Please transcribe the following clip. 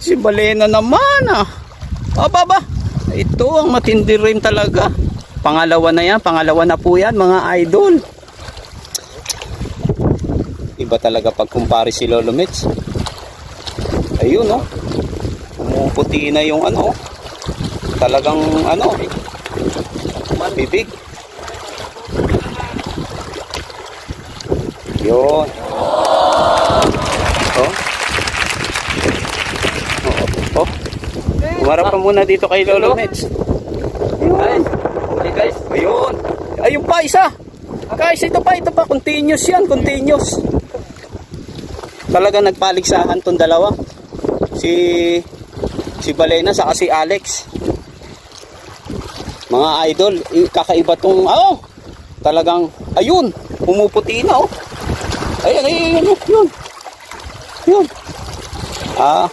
Si balena naman ah. Aba. Ito ang matindi rin talaga. Pangalawa na yan. Pangalawa na po yan mga idol. Iba talaga pag kumpare si Lolo Mitch. Ayun oh. Pumuputi na yung ano. Talagang ano. Bibig. Yun. Oh. Oh. Umarap ka muna dito kay Lolo Mitch. Ayun. Guys. Ayun. Ayun pa isa. Guys, ito pa. Continuous yan. Continuous. Talaga nagpaligsahan tong dalawa. Si Balena saka si Alex. Mga idol, kakaiba tong talagang ayun, pumuputi na oh. Ayun. Yun.